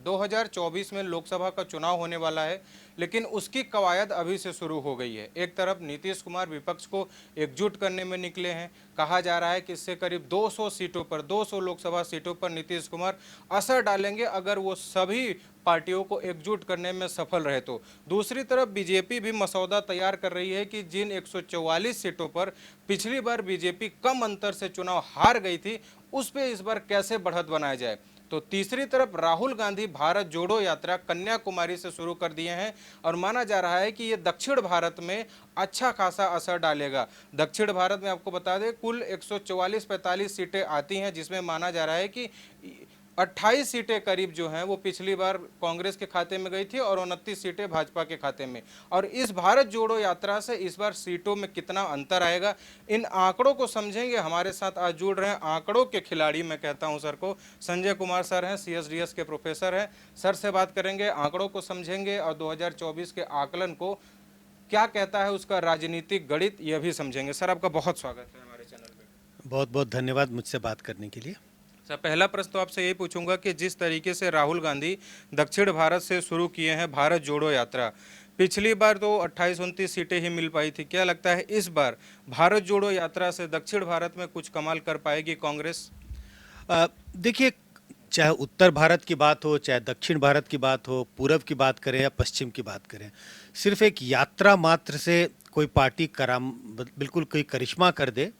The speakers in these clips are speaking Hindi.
2024 में लोकसभा का चुनाव होने वाला है, लेकिन उसकी कवायद अभी से शुरू हो गई है। एक तरफ नीतीश कुमार विपक्ष को एकजुट करने में निकले हैं। कहा जा रहा है कि इससे करीब 200 सीटों पर, 200 लोकसभा सीटों पर नीतीश कुमार असर डालेंगे अगर वो सभी पार्टियों को एकजुट करने में सफल रहे तो। दूसरी तरफ बीजेपी भी मसौदा तैयार कर रही है कि जिन 144 सीटों पर पिछली बार बीजेपी कम अंतर से चुनाव हार गई थी, उस पे इस बार कैसे बढ़त बनाया जाए। तो तीसरी तरफ राहुल गांधी भारत जोड़ो यात्रा कन्याकुमारी से शुरू कर दिए हैं और माना जा रहा है कि ये दक्षिण भारत में अच्छा खासा असर डालेगा। दक्षिण भारत में आपको बता दें कुल 144-45 सीटें आती हैं, जिसमें माना जा रहा है कि 28 सीटें करीब जो हैं वो पिछली बार कांग्रेस के खाते में गई थी और 29 सीटें भाजपा के खाते में। और इस भारत जोड़ो यात्रा से इस बार सीटों में कितना अंतर आएगा, इन आंकड़ों को समझेंगे। हमारे साथ आज जुड़ रहे हैं आंकड़ों के खिलाड़ी, मैं कहता हूं सर को, संजय कुमार सर हैं, CSDS के प्रोफेसर हैं। सर से बात करेंगे, आंकड़ों को समझेंगे और 2024 के आकलन को क्या कहता है उसका राजनीतिक गणित, यह भी समझेंगे। सर आपका बहुत स्वागत है हमारे चैनल पे। बहुत बहुत धन्यवाद मुझसे बात करने के लिए। सर पहला प्रश्न तो आपसे यही पूछूंगा कि जिस तरीके से राहुल गांधी दक्षिण भारत से शुरू किए हैं भारत जोड़ो यात्रा, पिछली बार तो 28-29 सीटें ही मिल पाई थी, क्या लगता है इस बार भारत जोड़ो यात्रा से दक्षिण भारत में कुछ कमाल कर पाएगी कांग्रेस? देखिए, चाहे उत्तर भारत की बात हो, चाहे दक्षिण भारत की बात हो, पूरब की बात करें या पश्चिम की बात करें, सिर्फ एक यात्रा मात्र से कोई पार्टी बिल्कुल कोई करिश्मा कर दे,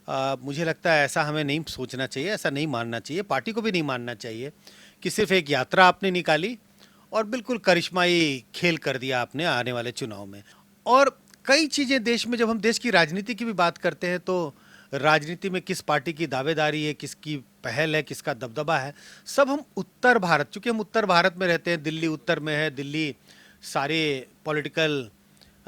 मुझे लगता है ऐसा हमें नहीं सोचना चाहिए, ऐसा नहीं मानना चाहिए, पार्टी को भी नहीं मानना चाहिए कि सिर्फ एक यात्रा आपने निकाली और बिल्कुल करिश्माई खेल कर दिया आपने आने वाले चुनाव में। और कई चीज़ें देश में, जब हम देश की राजनीति की भी बात करते हैं तो राजनीति में किस पार्टी की दावेदारी है, किसकी पहल है, किसका दबदबा है, सब हम उत्तर भारत, चूँकि हम उत्तर भारत में रहते हैं, दिल्ली उत्तर में है, दिल्ली सारे पॉलिटिकल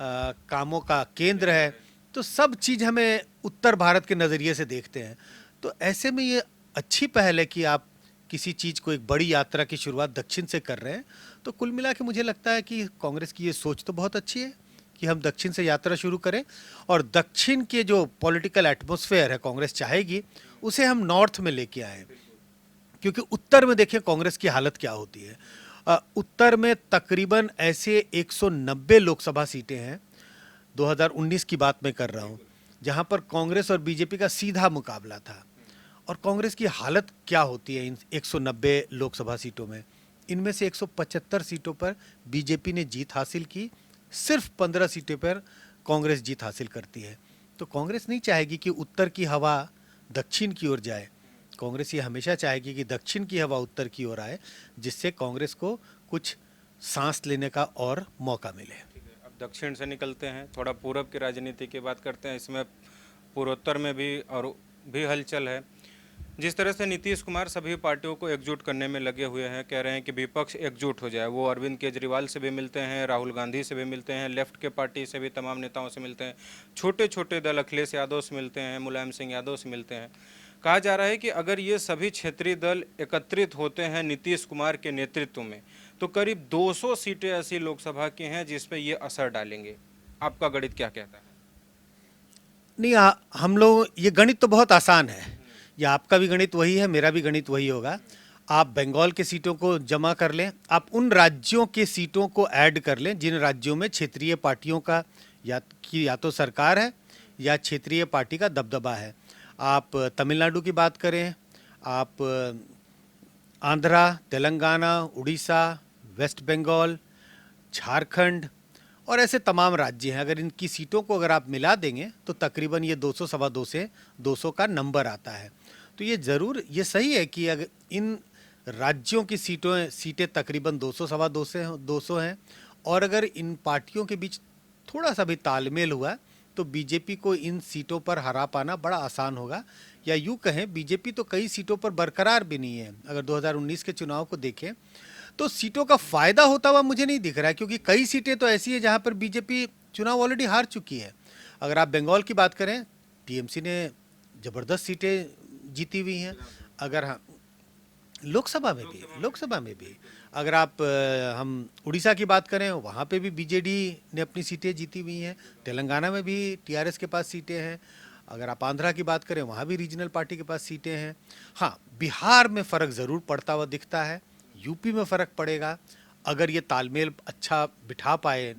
कामों का केंद्र है, तो सब चीज़ हमें उत्तर भारत के नज़रिए से देखते हैं। तो ऐसे में ये अच्छी पहल है कि आप किसी चीज़ को, एक बड़ी यात्रा की शुरुआत दक्षिण से कर रहे हैं। तो कुल मिला के मुझे लगता है कि कांग्रेस की ये सोच तो बहुत अच्छी है कि हम दक्षिण से यात्रा शुरू करें और दक्षिण के जो पॉलिटिकल एटमॉस्फेयर है कांग्रेस चाहेगी उसे हम नॉर्थ में लेके आएँ, क्योंकि उत्तर में देखिए कांग्रेस की हालत क्या होती है। उत्तर में तकरीबन ऐसे 190 लोकसभा सीटें हैं, 2019 की बात मैं कर रहा हूँ, जहाँ पर कांग्रेस और बीजेपी का सीधा मुकाबला था। और कांग्रेस की हालत क्या होती है इन 190 लोकसभा सीटों में? इनमें से 175 सीटों पर बीजेपी ने जीत हासिल की, सिर्फ 15 सीटों पर कांग्रेस जीत हासिल करती है। तो कांग्रेस नहीं चाहेगी कि उत्तर की हवा दक्षिण की ओर जाए, कांग्रेस ये हमेशा चाहेगी कि दक्षिण की हवा उत्तर की ओर आए, जिससे कांग्रेस को कुछ सांस लेने का और मौका मिले। अब दक्षिण से निकलते हैं, थोड़ा पूरब की राजनीति की बात करते हैं। इसमें पूर्वोत्तर में भी और भी हलचल है। जिस तरह से नीतीश कुमार सभी पार्टियों को एकजुट करने में लगे हुए हैं, कह रहे हैं कि विपक्ष एकजुट हो जाए। वो अरविंद केजरीवाल से भी मिलते हैं, राहुल गांधी से भी मिलते हैं, लेफ्ट के पार्टी से भी तमाम नेताओं से मिलते हैं, छोटे छोटे दल अखिलेश यादव से मिलते हैं, मुलायम सिंह यादव से मिलते हैं। कहा जा रहा है कि अगर ये सभी क्षेत्रीय दल एकत्रित होते हैं नीतीश कुमार के नेतृत्व में, तो करीब 200 सीटें ऐसी लोकसभा की हैं जिसमें ये असर डालेंगे। आपका गणित क्या कहता है? नहीं, हम लोग, ये गणित तो बहुत आसान है, या आपका भी गणित वही है, मेरा भी गणित वही होगा। आप बंगाल के सीटों को जमा कर लें, आप उन राज्यों के सीटों को ऐड कर लें जिन राज्यों में क्षेत्रीय पार्टियों का या तो सरकार है या क्षेत्रीय पार्टी का दबदबा है। आप तमिलनाडु की बात करें, आप आंध्रा, तेलंगाना, उड़ीसा, वेस्ट बंगाल, झारखंड और ऐसे तमाम राज्य हैं। अगर इनकी सीटों को अगर आप मिला देंगे तो तकरीबन ये 200 सवा 2 से 200 का नंबर आता है। तो ये ज़रूर, ये सही है कि अगर इन राज्यों की सीटें तकरीबन 200 सवा 200 हैं और अगर इन पार्टियों के बीच थोड़ा सा भी तालमेल हुआ तो बीजेपी को इन सीटों पर हरा पाना बड़ा आसान होगा। या यूँ कहें, बीजेपी तो कई सीटों पर बरकरार भी नहीं है। अगर 2019 के चुनाव को देखें तो सीटों का फायदा होता हुआ मुझे नहीं दिख रहा है, क्योंकि कई सीटें तो ऐसी है जहां पर बीजेपी चुनाव ऑलरेडी हार चुकी है। अगर आप बंगाल की बात करें, टीएमसी ने ज़बरदस्त सीटें जीती हुई हैं। अगर हाँ, लोकसभा में भी अगर आप हम उड़ीसा की बात करें, वहाँ पे भी बीजेडी ने अपनी सीटें जीती हुई हैं। तेलंगाना में भी टीआरएस के पास सीटें हैं। अगर आप आंध्रा की बात करें, वहाँ भी रीजनल पार्टी के पास सीटें हैं। हाँ, बिहार में फ़र्क ज़रूर पड़ता हुआ दिखता है, यूपी में फर्क पड़ेगा। अगर ये तालमेल अच्छा बिठा पाए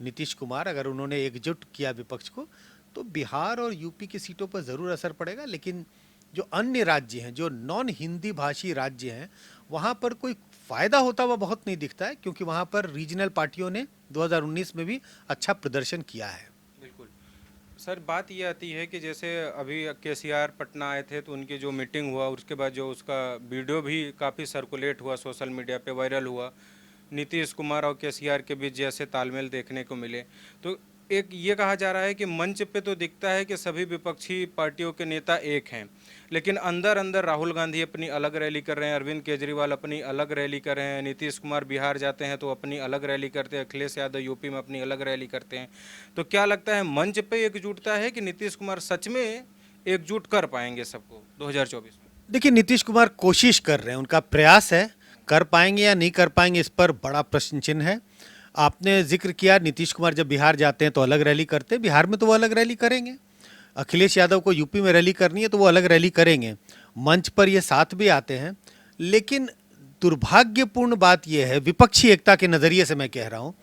नीतीश कुमार, अगर उन्होंने एकजुट किया विपक्ष को, तो बिहार और यूपी की सीटों पर जरूर असर पड़ेगा। लेकिन जो अन्य राज्य हैं, जो नॉन हिंदी भाषी राज्य हैं, वहाँ पर कोई फायदा होता हुआ बहुत नहीं दिखता है, क्योंकि वहाँ पर रीजनल पार्टियों ने 2019 में भी अच्छा प्रदर्शन किया है। बिल्कुल सर, बात ये आती है कि जैसे अभी केसीआर पटना आए थे तो उनकी जो मीटिंग हुआ, उसके बाद जो उसका वीडियो भी काफ़ी सर्कुलेट हुआ, सोशल मीडिया पे वायरल हुआ, नीतीश कुमार और केसीआर के बीच जैसे तालमेल देखने को मिले, तो एक ये कहा जा रहा है कि मंच पे तो दिखता है कि सभी विपक्षी पार्टियों के नेता एक हैं, लेकिन अंदर अंदर राहुल गांधी अपनी अलग रैली कर रहे हैं, अरविंद केजरीवाल अपनी अलग रैली कर रहे हैं, नीतीश कुमार बिहार जाते हैं तो अपनी अलग रैली करते हैं, अखिलेश यादव यूपी में अपनी अलग रैली करते हैं। तो क्या लगता है, मंच पे एकजुटता है कि नीतीश कुमार सच में एकजुट कर पाएंगे सबको 2024 में? देखिए, नीतीश कुमार कोशिश कर रहे हैं, उनका प्रयास है। कर पाएंगे या नहीं कर पाएंगे, इस पर बड़ा प्रश्न चिन्ह है। आपने जिक्र किया, नीतीश कुमार जब बिहार जाते हैं तो अलग रैली करते हैं, बिहार में तो वो अलग रैली करेंगे। अखिलेश यादव को यूपी में रैली करनी है तो वो अलग रैली करेंगे। मंच पर ये साथ भी आते हैं। लेकिन दुर्भाग्यपूर्ण बात यह है, विपक्षी एकता के नज़रिए से मैं कह रहा हूँ,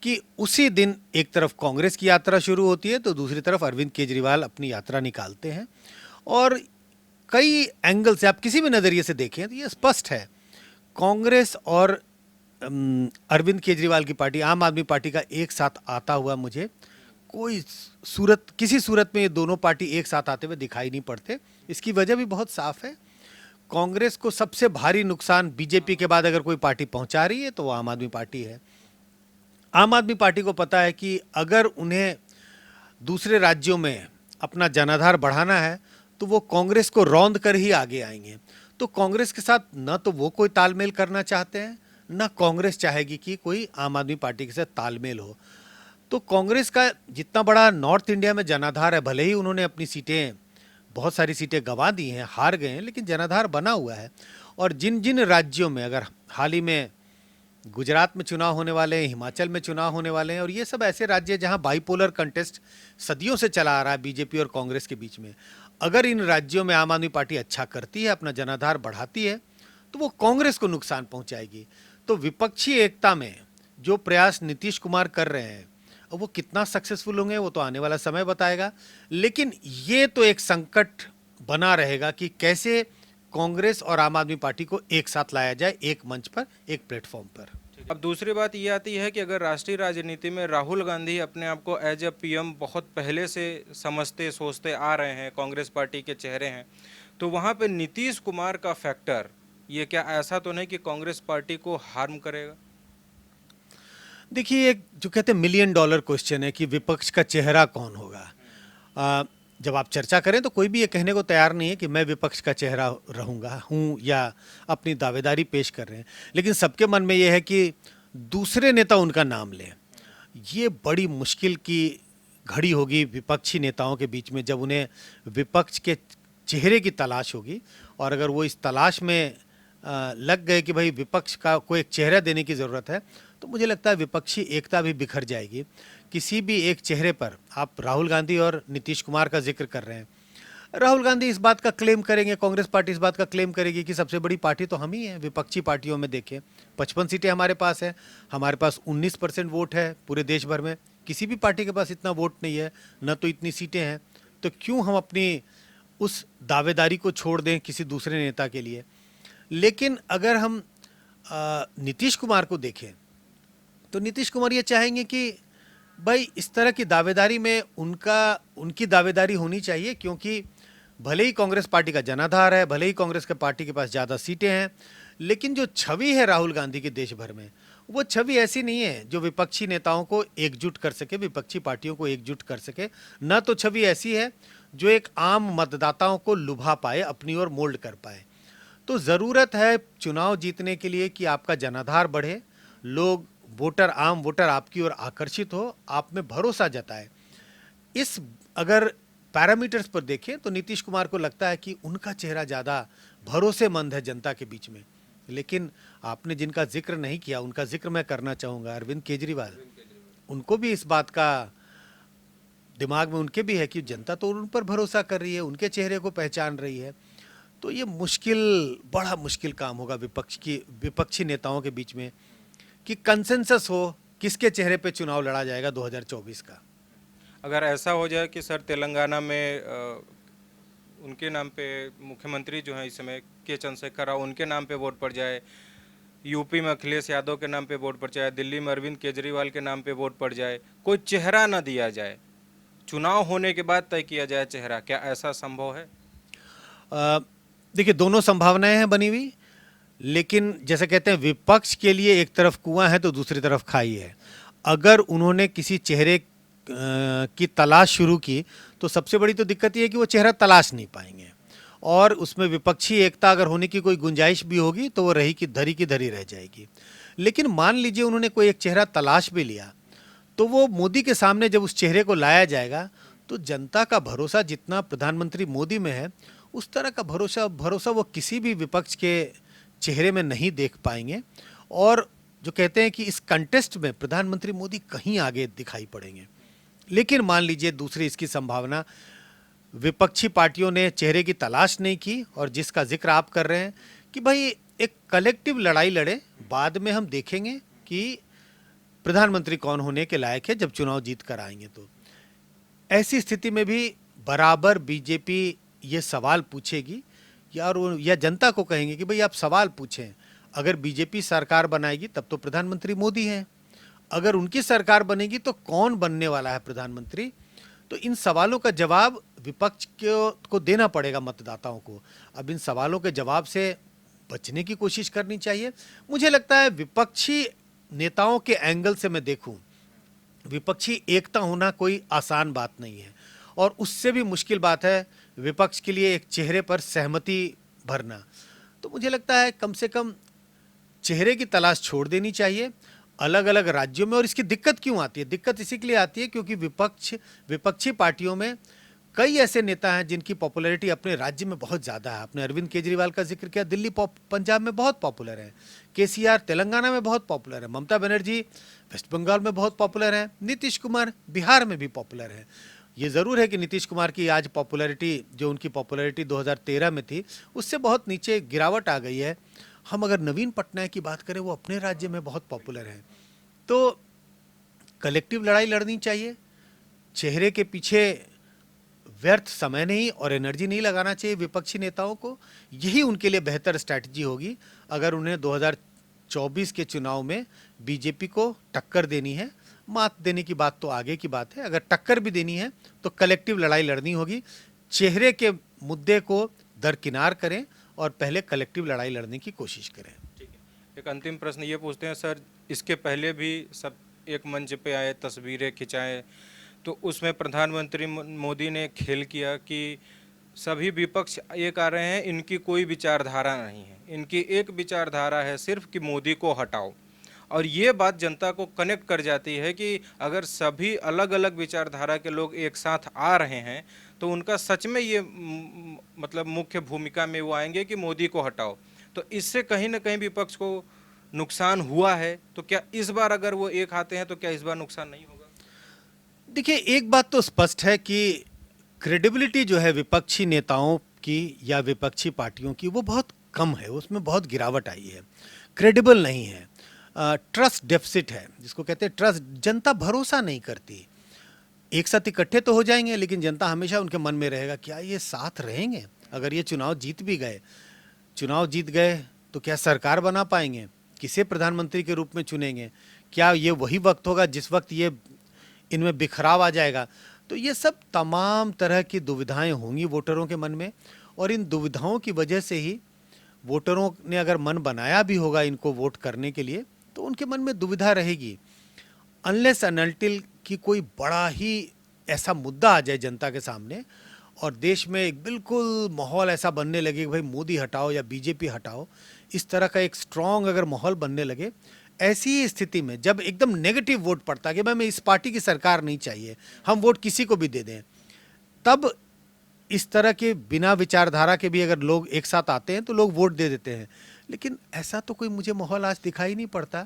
कि उसी दिन एक तरफ कांग्रेस की यात्रा शुरू होती है तो दूसरी तरफ अरविंद केजरीवाल अपनी यात्रा निकालते हैं। और कई एंगल से आप किसी भी नज़रिए से देखें तो ये स्पष्ट है, कांग्रेस और अरविंद केजरीवाल की पार्टी, आम आदमी पार्टी का एक साथ आता हुआ मुझे कोई सूरत, किसी सूरत में ये दोनों पार्टी एक साथ आते हुए दिखाई नहीं पड़ते। इसकी वजह भी बहुत साफ है। कांग्रेस को सबसे भारी नुकसान बीजेपी के बाद अगर कोई पार्टी पहुंचा रही है तो वो आम आदमी पार्टी है। आम आदमी पार्टी को पता है कि अगर उन्हें दूसरे राज्यों में अपना जनाधार बढ़ाना है तो वो कांग्रेस को रौंद कर ही आगे आएंगे। तो कांग्रेस के साथ न तो वो कोई तालमेल करना चाहते हैं, न कांग्रेस चाहेगी कि कोई आम आदमी पार्टी के साथ तालमेल हो। तो कांग्रेस का जितना बड़ा नॉर्थ इंडिया में जनाधार है, भले ही उन्होंने अपनी सीटें, बहुत सारी सीटें गंवा दी हैं, हार गए हैं, लेकिन जनाधार बना हुआ है। और जिन जिन राज्यों में, अगर हाल ही में गुजरात में चुनाव होने वाले हैं, हिमाचल में चुनाव होने वाले हैं, और ये सब ऐसे राज्य हैं जहां बाइपोलर कंटेस्ट सदियों से चला आ रहा है बीजेपी और कांग्रेस के बीच में। अगर इन राज्यों में आम आदमी पार्टी अच्छा करती है, अपना जनाधार बढ़ाती है, तो वो कांग्रेस को नुकसान पहुंचाएगी। तो विपक्षी एकता में जो प्रयास नीतीश कुमार कर रहे हैं, और वो कितना सक्सेसफुल होंगे वो तो आने वाला समय बताएगा। लेकिन ये तो एक संकट बना रहेगा कि कैसे कांग्रेस और आम आदमी पार्टी को एक साथ लाया जाए, एक मंच पर, एक प्लेटफॉर्म पर। अब दूसरी बात ये आती है कि अगर राष्ट्रीय राजनीति में राहुल गांधी अपने आप को एज ए पीएम बहुत पहले से समझते सोचते आ रहे हैं, कांग्रेस पार्टी के चेहरे हैं, तो वहाँ पे नीतीश कुमार का फैक्टर, ये क्या ऐसा तो नहीं कि कांग्रेस पार्टी को हार्म करेगा? देखिए, एक जो कहते हैं मिलियन डॉलर क्वेश्चन है कि विपक्ष का चेहरा कौन होगा। जब आप चर्चा करें तो कोई भी ये कहने को तैयार नहीं है कि मैं विपक्ष का चेहरा रहूंगा हूं, या अपनी दावेदारी पेश कर रहे हैं। लेकिन सबके मन में ये है कि दूसरे नेता उनका नाम लें। ये बड़ी मुश्किल की घड़ी होगी विपक्षी नेताओं के बीच में, जब उन्हें विपक्ष के चेहरे की तलाश होगी। और अगर वो इस तलाश में लग गए कि भाई विपक्ष का कोई एक चेहरा देने की ज़रूरत है, तो मुझे लगता है विपक्षी एकता भी बिखर जाएगी। किसी भी एक चेहरे पर, आप राहुल गांधी और नीतीश कुमार का जिक्र कर रहे हैं, राहुल गांधी इस बात का क्लेम करेंगे, कांग्रेस पार्टी इस बात का क्लेम करेगी कि सबसे बड़ी पार्टी तो हम ही हैं। विपक्षी पार्टियों में देखें, 55 सीटें हमारे पास है, हमारे पास 19% वोट है पूरे देश भर में। किसी भी पार्टी के पास इतना वोट नहीं है, न तो इतनी सीटें हैं। तो क्यों हम अपनी उस दावेदारी को छोड़ दें किसी दूसरे नेता के लिए? लेकिन अगर हम नीतीश कुमार को देखें तो नीतीश कुमार ये चाहेंगे कि भाई इस तरह की दावेदारी में उनकी दावेदारी होनी चाहिए, क्योंकि भले ही कांग्रेस पार्टी का जनाधार है, भले ही कांग्रेस के पार्टी के पास ज़्यादा सीटें हैं, लेकिन जो छवि है राहुल गांधी की देश भर में, वो छवि ऐसी नहीं है जो विपक्षी नेताओं को एकजुट कर सके, विपक्षी पार्टियों को एकजुट कर सके। न तो छवि ऐसी है जो एक आम मतदाताओं को लुभा पाए, अपनी ओर मोल्ड कर पाए। तो ज़रूरत है चुनाव जीतने के लिए कि आपका जनाधार बढ़े, लोग, वोटर, आम वोटर आपकी ओर आकर्षित हो, आप में भरोसा जताए। इस अगर पैरामीटर्स पर देखें तो नीतीश कुमार को लगता है कि उनका चेहरा ज़्यादा भरोसेमंद है जनता के बीच में। लेकिन आपने जिनका जिक्र नहीं किया, उनका जिक्र मैं करना चाहूँगा, अरविंद केजरीवाल। उनको भी इस बात का दिमाग में उनके भी है कि जनता तो उन पर भरोसा कर रही है, उनके चेहरे को पहचान रही है। तो ये बड़ा मुश्किल काम होगा विपक्षी नेताओं के बीच में कि कंसेंसस हो किसके चेहरे पे चुनाव लड़ा जाएगा 2024 का। अगर ऐसा हो जाए कि सर तेलंगाना में उनके नाम पे मुख्यमंत्री जो हैं इस समय के चंद्रशेखर राव, उनके नाम पे वोट पड़ जाए, यूपी में अखिलेश यादव के नाम पे वोट पड़ जाए, दिल्ली में अरविंद केजरीवाल के नाम पे वोट पड़ जाए, कोई चेहरा ना दिया जाए, चुनाव होने के बाद तय किया जाए चेहरा, क्या ऐसा संभव है? देखिए, दोनों संभावनाएं हैं बनी हुई, लेकिन जैसे कहते हैं विपक्ष के लिए एक तरफ कुआं है तो दूसरी तरफ खाई है। अगर उन्होंने किसी चेहरे की तलाश शुरू की तो सबसे बड़ी तो दिक्कत ये है कि वो चेहरा तलाश नहीं पाएंगे, और उसमें विपक्षी एकता अगर होने की कोई गुंजाइश भी होगी तो वो रही की धरी रह जाएगी। लेकिन मान लीजिए उन्होंने कोई एक चेहरा तलाश भी लिया, तो वो मोदी के सामने जब उस चेहरे को लाया जाएगा तो जनता का भरोसा जितना प्रधानमंत्री मोदी में है, उस तरह का भरोसा वो किसी भी विपक्ष के चेहरे में नहीं देख पाएंगे। और जो कहते हैं कि इस कंटेस्ट में प्रधानमंत्री मोदी कहीं आगे दिखाई पड़ेंगे। लेकिन मान लीजिए दूसरी इसकी संभावना, विपक्षी पार्टियों ने चेहरे की तलाश नहीं की, और जिसका जिक्र आप कर रहे हैं कि भाई एक कलेक्टिव लड़ाई लड़े, बाद में हम देखेंगे कि प्रधानमंत्री कौन होने के लायक है जब चुनाव जीत कर आएंगे। तो ऐसी स्थिति में भी बराबर बीजेपी ये सवाल पूछेगी, या जनता को कहेंगे कि भाई आप सवाल पूछें। अगर बीजेपी सरकार बनाएगी तब तो प्रधानमंत्री मोदी हैं, अगर उनकी सरकार बनेगी तो कौन बनने वाला है प्रधानमंत्री। तो इन सवालों का जवाब विपक्ष को देना पड़ेगा मतदाताओं को। अब इन सवालों के जवाब से बचने की कोशिश करनी चाहिए। मुझे लगता है विपक्षी नेताओं के एंगल से मैं देखूं, विपक्षी एकता होना कोई आसान बात नहीं है, और उससे भी मुश्किल बात है विपक्ष के लिए एक चेहरे पर सहमति भरना। तो मुझे लगता है कम से कम चेहरे की तलाश छोड़ देनी चाहिए अलग अलग राज्यों में। और इसकी दिक्कत क्यों आती है? दिक्कत इसी के लिए आती है क्योंकि विपक्षी पार्टियों में कई ऐसे नेता हैं जिनकी पॉपुलैरिटी अपने राज्य में बहुत ज़्यादा है। आपने अरविंद केजरीवाल का जिक्र किया, दिल्ली पंजाब में बहुत पॉपुलर है, केसीआर तेलंगाना में बहुत पॉपुलर है, ममता बनर्जी वेस्ट बंगाल में बहुत पॉपुलर है, नीतीश कुमार बिहार में भी पॉपुलर है। ये ज़रूर है कि नीतीश कुमार की आज पॉपुलैरिटी, जो उनकी पॉपुलैरिटी 2013 में थी, उससे बहुत नीचे गिरावट आ गई है। हम अगर नवीन पटनायक की बात करें, वो अपने राज्य में बहुत पॉपुलर हैं। तो कलेक्टिव लड़ाई लड़नी चाहिए, चेहरे के पीछे व्यर्थ समय नहीं और एनर्जी नहीं लगाना चाहिए विपक्षी नेताओं को। यही उनके लिए बेहतर स्ट्रैटेजी होगी अगर उन्हें 2024 के चुनाव में बीजेपी को टक्कर देनी है। मात देने की बात तो आगे की बात है, अगर टक्कर भी देनी है तो कलेक्टिव लड़ाई लड़नी होगी। चेहरे के मुद्दे को दरकिनार करें और पहले कलेक्टिव लड़ाई लड़ने की कोशिश करें। ठीक है, एक अंतिम प्रश्न ये पूछते हैं सर, इसके पहले भी सब एक मंच पे आए, तस्वीरें खिंचाएं, तो उसमें प्रधानमंत्री मोदी ने खेल किया कि सभी विपक्ष ये कह रहे हैं इनकी कोई विचारधारा नहीं है, इनकी एक विचारधारा है सिर्फ कि मोदी को हटाओ। और ये बात जनता को कनेक्ट कर जाती है कि अगर सभी अलग अलग विचारधारा के लोग एक साथ आ रहे हैं तो उनका सच में ये मतलब मुख्य भूमिका में वो आएंगे कि मोदी को हटाओ। तो इससे कहीं ना कहीं विपक्ष को नुकसान हुआ है, तो क्या इस बार अगर वो एक आते हैं तो क्या इस बार नुकसान नहीं होगा? देखिए, एक बात तो स्पष्ट है कि क्रेडिबिलिटी जो है विपक्षी नेताओं की या विपक्षी पार्टियों की, वो बहुत कम है, उसमें बहुत गिरावट आई है, क्रेडिबल नहीं है। ट्रस्ट डेफिसिट है, जिसको कहते हैं ट्रस्ट। जनता भरोसा नहीं करती। एक साथ इकट्ठे तो हो जाएंगे, लेकिन जनता हमेशा उनके मन में रहेगा क्या ये साथ रहेंगे? अगर ये चुनाव जीत गए तो क्या सरकार बना पाएंगे? किसे प्रधानमंत्री के रूप में चुनेंगे? क्या ये वही वक्त होगा जिस वक्त ये इनमें बिखराव आ जाएगा? तो ये सब तमाम तरह की दुविधाएं होंगी वोटरों के मन में, और इन दुविधाओं की वजह से ही वोटरों ने अगर मन बनाया भी होगा इनको वोट करने के लिए, तो उनके मन में दुविधा रहेगी। अनलेस एंड अनटिल कि कोई बड़ा ही ऐसा मुद्दा आ जाए जनता के सामने और देश में एक बिल्कुल माहौल ऐसा बनने लगे कि भाई मोदी हटाओ या बीजेपी हटाओ, इस तरह का एक स्ट्रॉन्ग अगर माहौल बनने लगे, ऐसी स्थिति में जब एकदम नेगेटिव वोट पड़ता है कि भाई मैं इस पार्टी की सरकार नहीं चाहिए, हम वोट किसी को भी दे दें, तब इस तरह के बिना विचारधारा के भी अगर लोग एक साथ आते हैं तो लोग वोट दे देते हैं। लेकिन ऐसा तो कोई मुझे माहौल आज दिखाई नहीं पड़ता।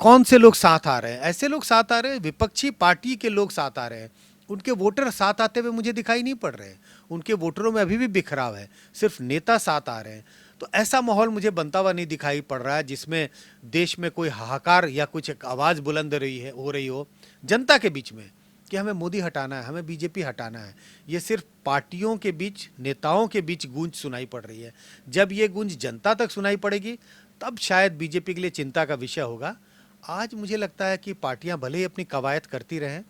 कौन से लोग साथ आ रहे हैं? ऐसे लोग साथ आ रहे हैं, विपक्षी पार्टी के लोग साथ आ रहे हैं, उनके वोटर साथ आते हुए मुझे दिखाई नहीं पड़ रहे हैं। उनके वोटरों में अभी भी बिखराव है, सिर्फ नेता साथ आ रहे हैं। तो ऐसा माहौल मुझे बनता हुआ नहीं दिखाई पड़ रहा है जिसमें देश में कोई हाहाकार या कुछ एक आवाज़ बुलंद हो रही हो जनता के बीच में कि हमें मोदी हटाना है, हमें बीजेपी हटाना है। ये सिर्फ पार्टियों के बीच, नेताओं के बीच गूंज सुनाई पड़ रही है। जब ये गूंज जनता तक सुनाई पड़ेगी तब शायद बीजेपी के लिए चिंता का विषय होगा। आज मुझे लगता है कि पार्टियां भले ही अपनी कवायद करती रहें,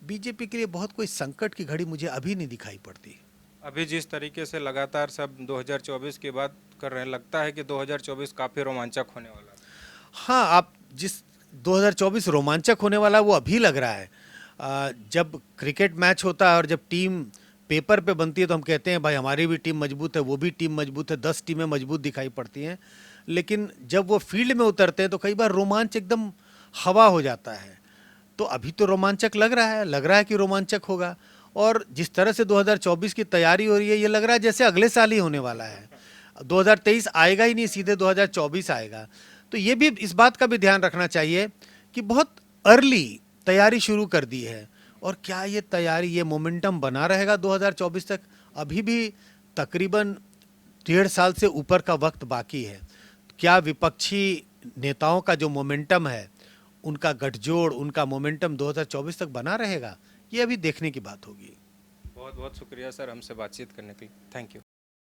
बीजेपी के लिए बहुत कोई संकट की घड़ी मुझे अभी नहीं दिखाई पड़ती। अभी जिस तरीके से लगातार सब 2024 की बात कर रहे हैं, लगता है कि 2024 काफ़ी रोमांचक होने वाला है। हाँ, आप जिस 2024 रोमांचक होने वाला है वो अभी लग रहा है। जब क्रिकेट मैच होता है और जब टीम पेपर पे बनती है तो हम कहते हैं भाई हमारी भी टीम मजबूत है, वो भी टीम मजबूत है, 10 टीमें मजबूत दिखाई पड़ती हैं। लेकिन जब वो फील्ड में उतरते हैं तो कई बार रोमांच एकदम हवा हो जाता है। तो अभी तो रोमांचक लग रहा है कि रोमांचक होगा। और जिस तरह से 2024 की तैयारी हो रही है, ये लग रहा है जैसे अगले साल ही होने वाला है। 2023 आएगा ही नहीं, सीधे 2024 आएगा। तो ये भी, इस बात का भी ध्यान रखना चाहिए कि बहुत अर्ली तैयारी शुरू कर दी है। और क्या ये तैयारी, ये मोमेंटम बना रहेगा 2024 तक? अभी भी तकरीबन 1.5 साल से ऊपर का वक्त बाकी है। क्या विपक्षी नेताओं का जो मोमेंटम है, उनका गठजोड़, उनका मोमेंटम 2024 तक बना रहेगा? ये अभी देखने की बात होगी। बहुत बहुत शुक्रिया सर हमसे बातचीत करने के लिए। Thank you.